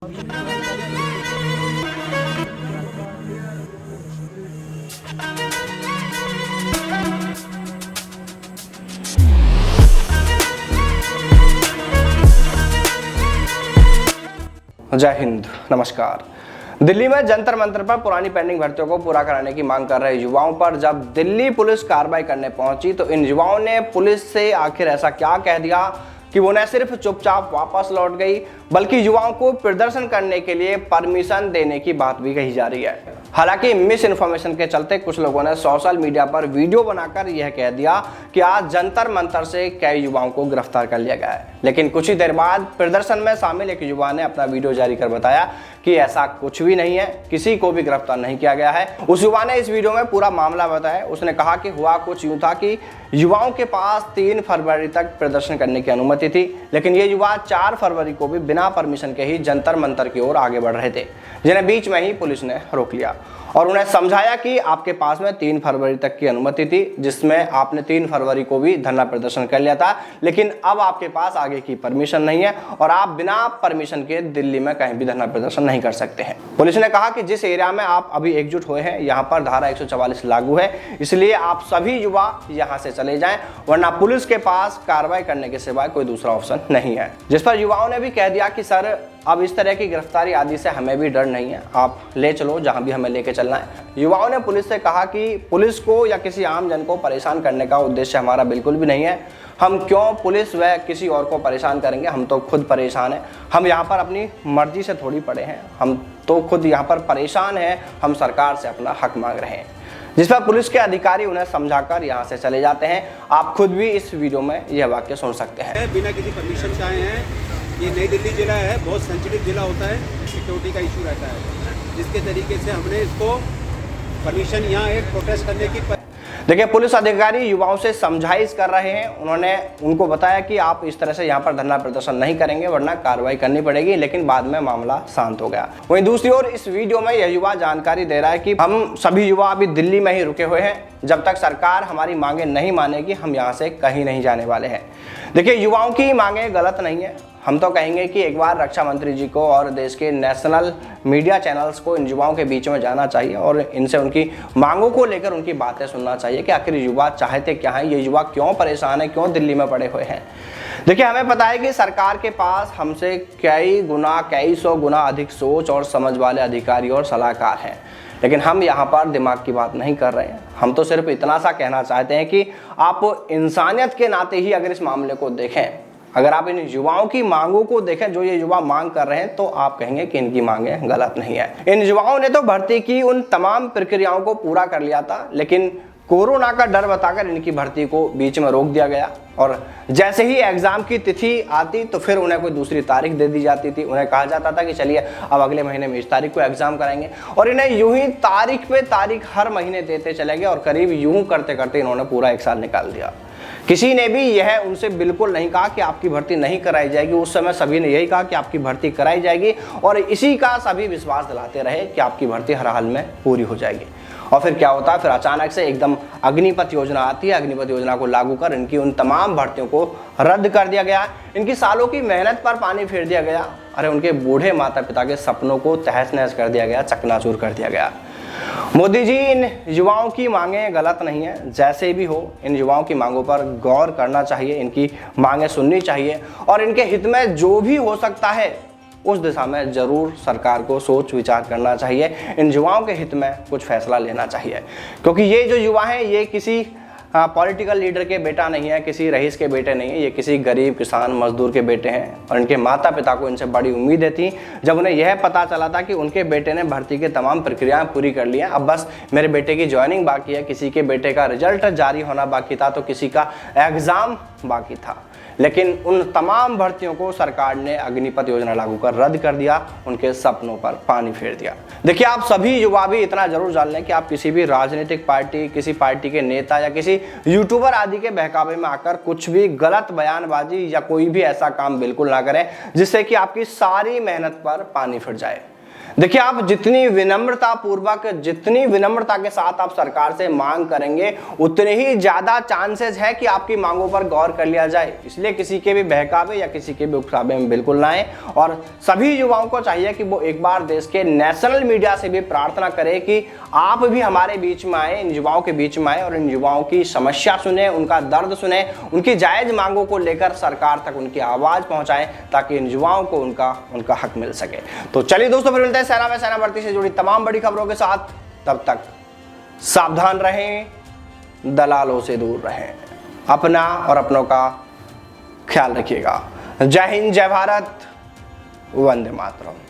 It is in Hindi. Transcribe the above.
जय हिंद, नमस्कार। दिल्ली में जंतर मंतर पर पुरानी पेंडिंग भर्तियों को पूरा कराने की मांग कर रहे युवाओं पर जब दिल्ली पुलिस कार्रवाई करने पहुंची तो इन युवाओं ने पुलिस से आखिर ऐसा क्या कह दिया कि वो न सिर्फ चुपचाप वापस लौट गई बल्कि युवाओं को प्रदर्शन करने के लिए परमिशन देने की बात भी कही जा रही है। हालांकि मिस इन्फॉर्मेशन के चलते कुछ लोगों ने सोशल मीडिया पर वीडियो बनाकर यह कह दिया कि आज जंतर मंतर से कई युवाओं को गिरफ्तार कर लिया गया है, लेकिन कुछ ही देर बाद प्रदर्शन में शामिल एक युवा ने अपना वीडियो जारी कर बताया कि ऐसा कुछ भी नहीं है, किसी को भी गिरफ्तार नहीं किया गया है। उस युवा ने इस वीडियो में पूरा मामला बताया। उसने कहा कि हुआ कुछ यूं था कि युवाओं के पास 3 फरवरी तक प्रदर्शन करने की अनुमति थी, लेकिन ये युवा 4 फरवरी को भी बिना परमिशन के ही जंतर मंतर की ओर आगे बढ़ रहे थे, जिन्हें बीच में ही पुलिस ने रोक लिया और उन्हें समझाया कि आपके पास में 3 फरवरी तक की अनुमति थी, जिसमें आपने 3 फरवरी को भी धरना प्रदर्शन कर लिया था, लेकिन अब आपके पास आगे की परमिशन नहीं है और आप बिना परमिशन के दिल्ली में कहीं भी धरना प्रदर्शन नहीं कर सकते हैं। पुलिस ने कहा कि जिस एरिया में आप अभी एकजुट हुए हैं यहाँ पर धारा 144 लागू है, इसलिए आप सभी युवा यहाँ से चले जाएं, वरना पुलिस के पास कार्रवाई करने के सिवाय कोई दूसरा ऑप्शन नहीं है। जिस पर युवाओं ने भी कह दिया कि सर अब इस तरह की गिरफ्तारी आदि से हमें भी डर नहीं है, आप ले चलो जहां भी हमें लेके चलना है। युवाओं ने पुलिस से कहा कि पुलिस को या किसी आम जन को परेशान करने का उद्देश्य हमारा बिल्कुल भी नहीं है। हम क्यों पुलिस व किसी और को परेशान करेंगे, हम तो खुद परेशान हैं। हम यहाँ पर अपनी मर्जी से थोड़ी पड़े हैं, हम तो खुद यहाँ पर परेशान हैं, हम सरकार से अपना हक मांग रहे हैं। जिस पर पुलिस के अधिकारी उन्हें समझाकर यहाँ से चले जाते हैं। आप खुद भी इस वीडियो में यह वाक्य सुन सकते हैं। बिना किसी परमिशन से आए हैं। ये नई दिल्ली जिला है, बहुत सेंसिटिव जिला होता है, सिक्योरिटी का इशू रहता है, जिसके तरीके से हमने इसको परमिशन यहाँ एक प्रोटेस्ट करने की। देखिए, पुलिस अधिकारी युवाओं से समझाइश कर रहे हैं। उन्होंने उनको बताया कि आप इस तरह से यहाँ पर धरना प्रदर्शन नहीं करेंगे वरना कार्रवाई करनी पड़ेगी, लेकिन बाद में मामला शांत हो गया। वहीं दूसरी ओर इस वीडियो में यह युवा जानकारी दे रहा है कि हम सभी युवा अभी दिल्ली में ही रुके हुए हैं, जब तक सरकार हमारी मांगे नहीं मानेगी हम यहाँ से कहीं नहीं जाने वाले हैं। देखिए, युवाओं की मांगे गलत नहीं है। हम तो कहेंगे कि एक बार रक्षा मंत्री जी को और देश के नेशनल मीडिया चैनल्स को इन युवाओं के बीच में जाना चाहिए और इनसे उनकी मांगों को लेकर उनकी बातें सुनना चाहिए कि आखिर युवा चाहते क्या हैं, ये युवा क्यों परेशान है, क्यों दिल्ली में पड़े हुए हैं। देखिए, हमें पता है कि सरकार के पास हमसे कई सौ गुना अधिक सोच और समझ वाले अधिकारी और सलाहकार हैं, लेकिन हम यहाँ पर दिमाग की बात नहीं कर रहे हैं। हम तो सिर्फ इतना सा कहना चाहते हैं कि आप इंसानियत के नाते ही अगर इस मामले को देखें, अगर आप इन युवाओं की मांगों को देखें जो ये युवा मांग कर रहे हैं, तो आप कहेंगे कि इनकी मांगे गलत नहीं है। इन युवाओं ने तो भर्ती की उन तमाम प्रक्रियाओं को पूरा कर लिया था, लेकिन कोरोना का डर बताकर इनकी भर्ती को बीच में रोक दिया गया और जैसे ही एग्जाम की तिथि आती तो फिर उन्हें कोई दूसरी तारीख दे दी जाती थी। उन्हें कहा जाता था कि चलिए अब अगले महीने में इस तारीख को एग्जाम कराएंगे, और इन्हें यूं ही तारीख पे तारीख हर महीने देते चले गए और करीब यूं करते करते इन्होंने पूरा 1 साल निकाल दिया। किसी ने भी यह उनसे बिल्कुल नहीं कहा कि आपकी भर्ती नहीं कराई जाएगी। उस समय सभी ने यही कहा कि आपकी भर्ती कराई जाएगी और इसी का सभी विश्वास दिलाते रहे कि आपकी भर्ती हर हाल में पूरी हो जाएगी। और फिर क्या होता है, फिर अचानक से एकदम अग्निपथ योजना आती है। अग्निपथ योजना को लागू कर इनकी उन तमाम भर्तियों को रद्द कर दिया गया। इनकी सालों की मेहनत पर पानी फेर दिया गया। अरे उनके बूढ़े माता पिता के सपनों को तहस नहस कर दिया गया, चकनाचूर कर दिया गया। मोदी जी, इन युवाओं की मांगे गलत नहीं है, जैसे भी हो इन युवाओं की मांगों पर गौर करना चाहिए, इनकी मांगे सुननी चाहिए और इनके हित में जो भी हो सकता है उस दिशा में जरूर सरकार को सोच विचार करना चाहिए। इन युवाओं के हित में कुछ फैसला लेना चाहिए, क्योंकि ये जो युवा हैं ये किसी पॉलिटिकल लीडर के बेटा नहीं है, किसी रईस के बेटे नहीं है, ये किसी गरीब किसान मजदूर के बेटे हैं और इनके माता पिता को इनसे बड़ी उम्मीदें थी। जब उन्हें यह पता चला था कि उनके बेटे ने भर्ती की तमाम प्रक्रियाएं पूरी कर ली हैं, अब बस मेरे बेटे की ज्वाइनिंग बाकी है, किसी के बेटे का रिजल्ट जारी होना बाकी था, तो किसी का एग्जाम बाकी था, लेकिन उन तमाम भर्तियों को सरकार ने अग्निपथ योजना लागू कर रद्द कर दिया, उनके सपनों पर पानी फेर दिया। देखिए, आप सभी युवा भी इतना जरूर जान लें कि आप किसी भी राजनीतिक पार्टी, किसी पार्टी के नेता या किसी यूट्यूबर आदि के बहकावे में आकर कुछ भी गलत बयानबाजी या कोई भी ऐसा काम बिल्कुल ना करें जिससे कि आपकी सारी मेहनत पर पानी फिर जाए। देखिए, आप जितनी विनम्रता पूर्वक, जितनी विनम्रता के साथ आप सरकार से मांग करेंगे, उतने ही ज्यादा चांसेस है कि आपकी मांगों पर गौर कर लिया जाए। इसलिए किसी के भी बहकावे या किसी के भी उकसावे में बिल्कुल ना आए। और सभी युवाओं को चाहिए कि वो एक बार देश के नेशनल मीडिया से भी प्रार्थना करें कि आप भी हमारे बीच में आए, इन युवाओं के बीच में आए और इन युवाओं की समस्या सुने, उनका दर्द सुने, उनकी जायज मांगों को लेकर सरकार तक उनकी आवाज पहुंचाएं, ताकि इन युवाओं को उनका हक मिल सके। तो चलिए दोस्तों, फिर मिलते हैं सेना में सेना भर्ती से जुड़ी तमाम बड़ी खबरों के साथ। तब तक सावधान रहें, दलालों से दूर रहें, अपना और अपनों का ख्याल रखिएगा। जय हिंद, जय भारत, वंदे मातरम।